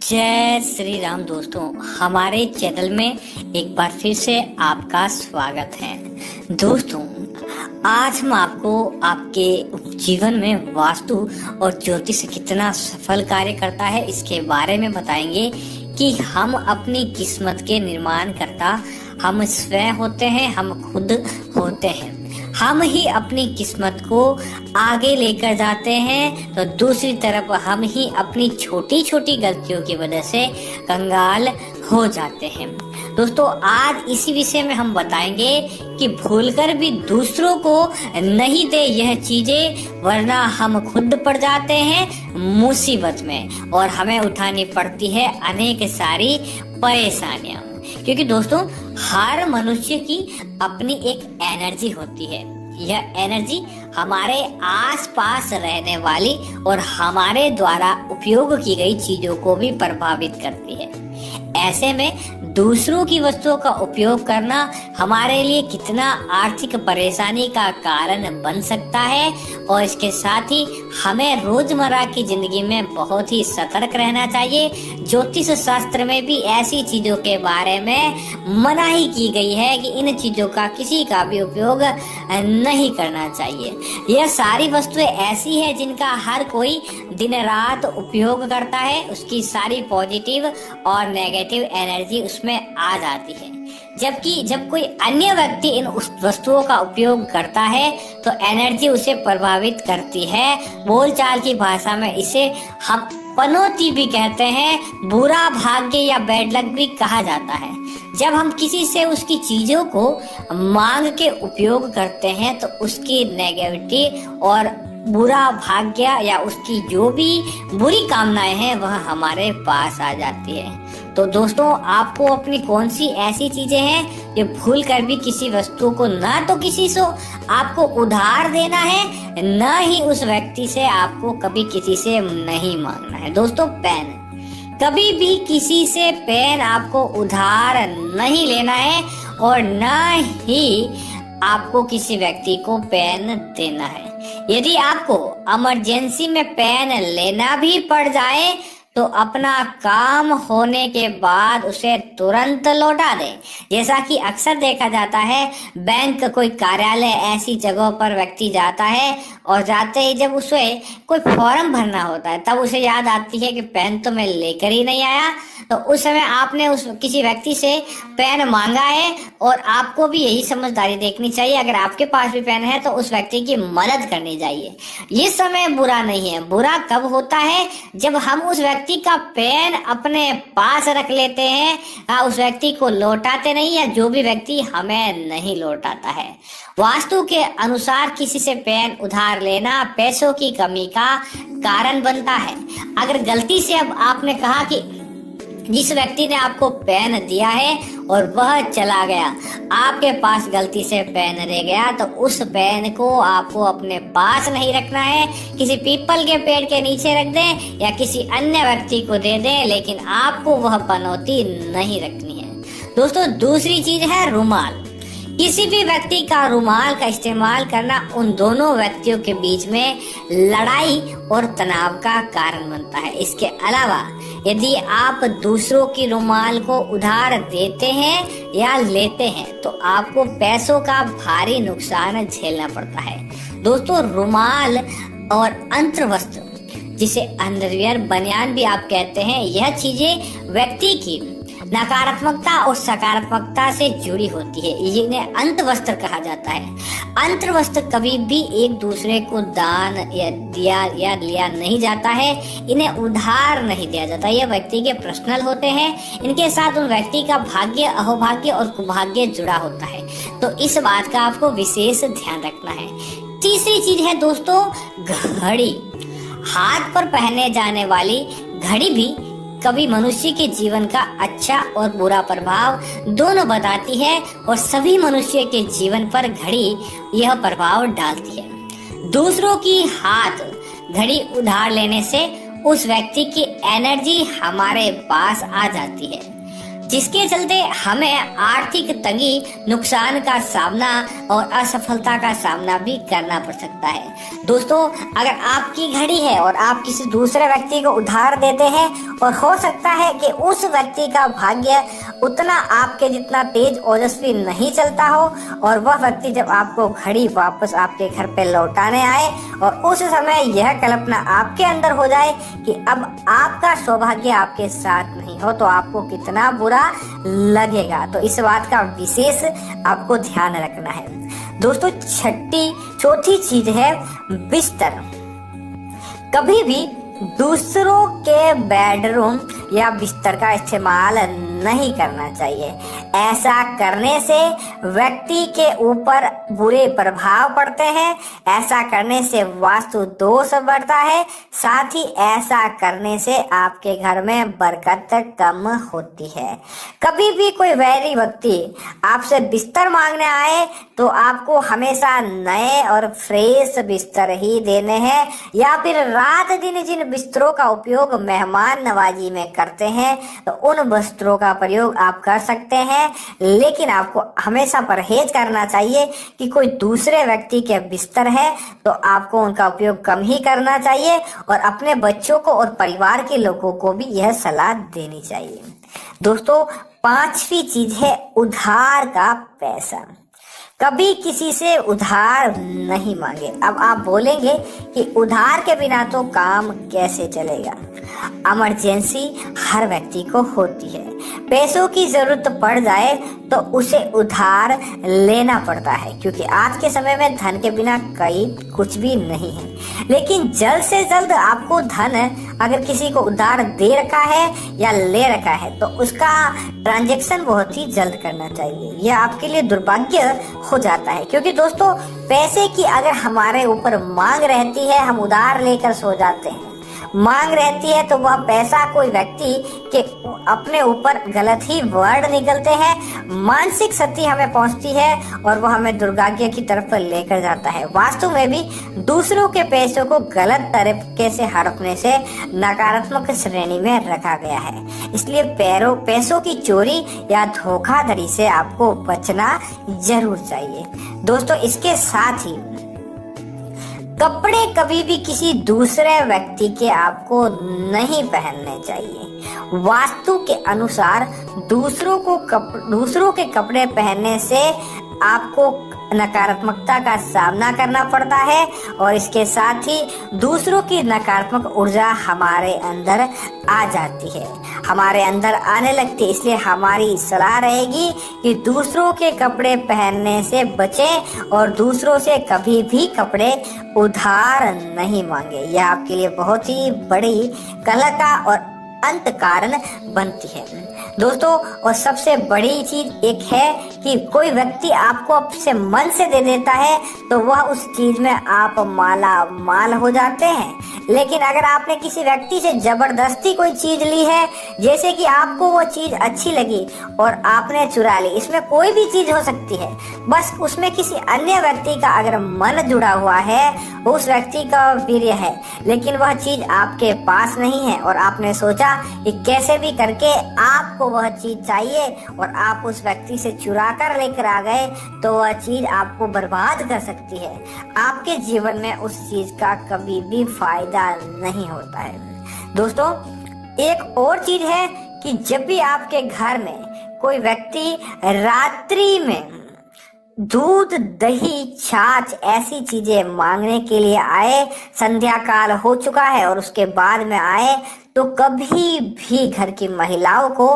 जय श्री राम दोस्तों, हमारे चैनल में एक बार फिर से आपका स्वागत है। दोस्तों, आज हम आपको आपके जीवन में वास्तु और ज्योतिष कितना सफल कार्य करता है इसके बारे में बताएंगे कि हम अपनी किस्मत के निर्माण करता हम स्वयं होते हैं, हम खुद होते हैं। हम ही अपनी किस्मत को आगे लेकर जाते हैं तो दूसरी तरफ हम ही अपनी छोटी छोटी गलतियों की वजह से कंगाल हो जाते हैं। दोस्तों, आज इसी विषय में हम बताएंगे कि भूलकर भी दूसरों को नहीं दे यह चीजें, वरना हम खुद पड़ जाते हैं मुसीबत में और हमें उठानी पड़ती है अनेक सारी परेशानियां। क्योंकि दोस्तों, हर मनुष्य की अपनी एक एनर्जी होती है। यह एनर्जी हमारे आसपास रहने वाली और हमारे द्वारा उपयोग की गई चीजों को भी प्रभावित करती है। ऐसे में दूसरों की वस्तुओं का उपयोग करना हमारे लिए कितना आर्थिक परेशानी का कारण बन सकता है, और इसके साथ ही हमें रोजमर्रा की जिंदगी में बहुत ही सतर्क रहना चाहिए। ज्योतिष शास्त्र में भी ऐसी चीजों के बारे में मनाही की गई है कि इन चीजों का किसी का भी उपयोग नहीं करना चाहिए। यह सारी वस्तुएं ऐसी है जिनका हर कोई दिन रात उपयोग करता है। उसकी सारी पॉजिटिव और नेगेटिव एनर्जी उसमें आ जाती है। जबकि जब कोई अन्य व्यक्ति इन उस वस्तुओं का उपयोग करता है तो एनर्जी उसे प्रभावित करती है। बोलचाल की भाषा में इसे हम पनौती भी कहते हैं, बुरा भाग्य या बैड लक भी कहा जाता है। जब हम किसी से उसकी चीजों को मांग के उपयोग करते हैं तो उसकी नेगेटिविटी और बुरा भाग्य या उसकी जो भी बुरी कामनाएं हैं वह हमारे पास आ जाती है। तो दोस्तों, आपको अपनी कौन सी ऐसी चीजें हैं जो भूल कर भी किसी वस्तु को ना तो किसी से आपको उधार देना है, न ही उस व्यक्ति से आपको कभी किसी से नहीं मांगना है। दोस्तों, पेन, कभी भी किसी से पेन आपको उधार नहीं लेना है और न ही आपको किसी व्यक्ति को पेन देना है। यदि आपको इमरजेंसी में पेन लेना भी पड़ जाए तो अपना काम होने के बाद उसे तुरंत लौटा दें। जैसा कि अक्सर देखा जाता है, बैंक, कोई कार्यालय, ऐसी जगहों पर व्यक्ति जाता है और जाते ही जब उसे कोई फॉर्म भरना होता है तब उसे याद आती है कि पेन तो मैं लेकर ही नहीं आया। तो उस समय आपने उस किसी व्यक्ति से पेन मांगा है और आपको भी यही समझदारी देखनी चाहिए। अगर आपके पास भी पेन है तो उस व्यक्ति की मदद करनी चाहिए। ये समय बुरा नहीं है। बुरा कब होता है? जब हम उस व्यक्ति का पेन अपने पास रख लेते हैं, उस व्यक्ति को लौटाते नहीं, या जो भी व्यक्ति हमें नहीं लौटाता है। वास्तु के अनुसार किसी से पेन उधार लेना पैसों की कमी का कारण बनता है। अगर गलती से अब आपने कहा कि जिस व्यक्ति ने आपको पेन दिया है और वह चला गया, आपके पास गलती से पेन रह गया, तो उस पेन को आपको अपने पास नहीं रखना है। किसी पीपल के पेड़ के नीचे रख दें या किसी अन्य व्यक्ति को दे दें, लेकिन आपको वह पनौती नहीं रखनी है। दोस्तों, दूसरी चीज है रुमाल। किसी भी व्यक्ति का रुमाल का इस्तेमाल करना उन दोनों व्यक्तियों के बीच में लड़ाई और तनाव का कारण बनता है। इसके अलावा यदि आप दूसरों की रुमाल को उधार देते हैं या लेते हैं तो आपको पैसों का भारी नुकसान झेलना पड़ता है। दोस्तों, रुमाल और अंतर्वस्त्र, जिसे अंडरवियर, बनियान भी आप कहते हैं, यह चीजें व्यक्ति की नकारात्मकता और सकारात्मकता से जुड़ी होती है। इन्हें अंतवस्त्र कहा जाता है। अंतवस्त्र कभी भी एक दूसरे को दान या दिया या लिया नहीं जाता है। इन्हें उधार नहीं दिया जाता। ये व्यक्ति के पर्सनल होते हैं। इनके साथ उन व्यक्ति का भाग्य, अहोभाग्य और कुभाग्य जुड़ा होता है। तो इस बात का आपको विशेष ध्यान रखना है। तीसरी चीज है दोस्तों, घड़ी। हाथ पर पहने जाने वाली घड़ी भी कभी मनुष्य के जीवन का अच्छा और बुरा प्रभाव दोनों बताती है, और सभी मनुष्य के जीवन पर घड़ी यह प्रभाव डालती है। दूसरों की हाथ घड़ी उधार लेने से उस व्यक्ति की एनर्जी हमारे पास आ जाती है। जिसके चलते हमें आर्थिक तंगी, नुकसान का सामना और असफलता का सामना भी करना पड़ सकता है। दोस्तों, अगर आपकी घड़ी है और आप किसी दूसरे व्यक्ति को उधार देते हैं और हो सकता है कि उस व्यक्ति का भाग्य उतना आपके जितना तेज ओजस्वी नहीं चलता हो और वह व्यक्ति जब आपको घड़ी वापस आपके घर पे लौटाने आए और उस समय यह कल्पना आपके अंदर हो जाए कि अब आपका सौभाग्य आपके साथ नहीं हो, तो आपको कितना बुरा लगेगा। तो इस बात का विशेष आपको ध्यान रखना है। दोस्तों, चौथी चीज है बिस्तर। कभी भी दूसरों के बेडरूम या बिस्तर का इस्तेमाल नहीं करना चाहिए। ऐसा करने से व्यक्ति के ऊपर बुरे प्रभाव पड़ते हैं, ऐसा करने से वास्तु दोष बढ़ता है, साथ ही ऐसा करने से आपके घर में बरकत कम होती है। कभी भी कोई वैरी व्यक्ति आपसे बिस्तर मांगने आए तो आपको हमेशा नए और फ्रेश बिस्तर ही देने हैं, या फिर रात दिन जिन बिस्तरों का उपयोग मेहमान नवाजी में करते हैं तो उन बिस्तरों का प्रयोग आप कर सकते हैं, लेकिन आपको हमेशा परहेज करना चाहिए कि कोई दूसरे व्यक्ति के बिस्तर है तो आपको उनका उपयोग कम ही करना चाहिए और अपने बच्चों को और परिवार के लोगों को भी यह सलाह देनी चाहिए। दोस्तों, पांचवी चीज है उधार का पैसा। कभी किसी से उधार नहीं मांगे। अब आप बोलेंगे कि उधार के बिना तो काम कैसे चलेगा। इमरजेंसी हर व्यक्ति को होती है, पैसों की जरूरत पड़ जाए तो उसे उधार लेना पड़ता है, क्योंकि आज के समय में धन के बिना कुछ भी नहीं है। लेकिन जल्द से जल्द आपको धन अगर किसी को उधार दे रखा है या ले रखा है तो उसका ट्रांजैक्शन बहुत ही जल्द करना चाहिए। यह आपके लिए दुर्भाग्य हो जाता है, क्योंकि दोस्तों पैसे की अगर हमारे ऊपर मांग रहती है, हम उधार लेकर सो जाते हैं। मांग रहती है तो वह पैसा कोई व्यक्ति के अपने ऊपर गलत ही वर्ड निकलते हैं, मानसिक क्षति हमें पहुंचती है और वह हमें दुर्भाग्य की तरफ लेकर जाता है। वास्तव में भी दूसरों के पैसों को गलत तरीके से हड़पने से नकारात्मक श्रेणी में रखा गया है। इसलिए पैसों की चोरी या धोखाधड़ी से आपको बचना जरूर चाहिए। दोस्तों, इसके साथ ही कपड़े कभी भी किसी दूसरे व्यक्ति के आपको नहीं पहनने चाहिए। वास्तु के अनुसार दूसरों के कपड़े पहनने से आपको नकारात्मकता का सामना करना पड़ता है और इसके साथ ही दूसरों की नकारात्मक ऊर्जा हमारे अंदर आ जाती है, हमारे अंदर आने लगती है। इसलिए हमारी सलाह रहेगी कि दूसरों के कपड़े पहनने से बचें और दूसरों से कभी भी कपड़े उधार नहीं मांगे। यह आपके लिए बहुत ही बड़ी कलह का और अंत कारण बनती है। दोस्तों, और सबसे बड़ी चीज एक है कि कोई व्यक्ति आपको अपने मन से दे देता है तो वह उस चीज में आप माला माल हो जाते हैं। लेकिन अगर आपने किसी व्यक्ति से जबरदस्ती कोई चीज ली है, जैसे कि आपको वो चीज अच्छी लगी और आपने चुरा ली, इसमें कोई भी चीज हो सकती है, बस उसमें किसी अन्य व्यक्ति का अगर मन जुड़ा हुआ है, उस व्यक्ति का वीर्य है, लेकिन वह चीज आपके पास नहीं है और आपने सोचा कि कैसे भी करके आपको वह चीज चाहिए और आप उस व्यक्ति से चुरा कर लेकर आ गए, तो वह चीज आपको बर्बाद कर सकती है। आपके जीवन में उस चीज का कभी भी फायदा नहीं होता है। दोस्तों, एक और चीज है कि जब भी आपके घर में कोई व्यक्ति रात्रि में दूध, दही, छाछ ऐसी चीजें मांगने के लिए आए, संध्या काल हो चुका है और उसके बाद में आए, तो कभी भी घर की महिलाओं को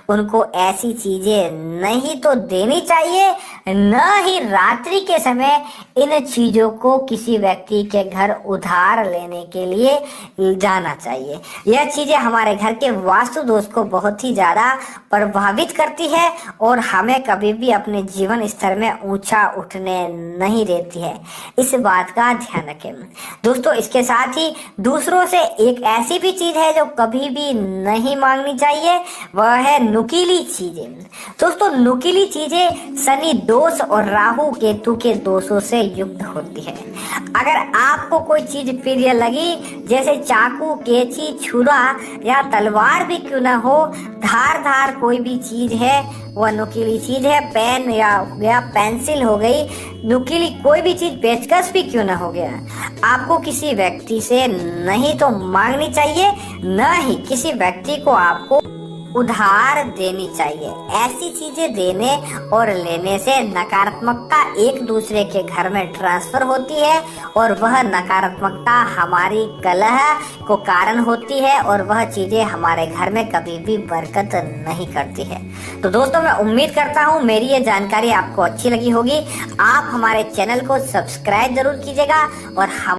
उनको ऐसी चीजें नहीं तो देनी चाहिए, न ही रात्रि के समय इन चीजों को किसी व्यक्ति के घर उधार लेने के लिए जाना चाहिए। यह चीजें हमारे घर के वास्तु दोष को बहुत ही ज्यादा प्रभावित करती है और हमें कभी भी अपने जीवन स्तर में ऊंचा उठने नहीं देती है। इस बात का ध्यान रखें। दोस्तों, इसके साथ ही दूसरों से एक ऐसी भी चीज है जो कभी भी नहीं मांगनी चाहिए, वह है नुकीली चीजें। दोस्तों, नुकीली चीजें शनि दोष और राहु केतु के दोषों से युक्त होती है। अगर आपको कोई चीज प्रिय लगी, जैसे चाकू, कैंची, छुरा या तलवार भी क्यों ना हो, धार कोई भी चीज है, वह नुकीली चीज है, पेन या हो गया, पेंसिल हो गई, नुकीली कोई भी चीज, पेचकस भी क्यों ना हो गया, आपको किसी व्यक्ति से नहीं तो मांगनी चाहिए, न ही किसी व्यक्ति को आपको उधार देनी चाहिए। ऐसी चीजें देने और लेने से नकारात्मकता एक दूसरे के घर में ट्रांसफर होती है और वह नकारात्मकता हमारी कलह को कारण होती है और वह चीजें हमारे घर में कभी भी बरकत नहीं करती है। तो दोस्तों, मैं उम्मीद करता हूँ मेरी ये जानकारी आपको अच्छी लगी होगी। आप हमारे चैनल को सब्सक्राइब जरूर कीजिएगा और हम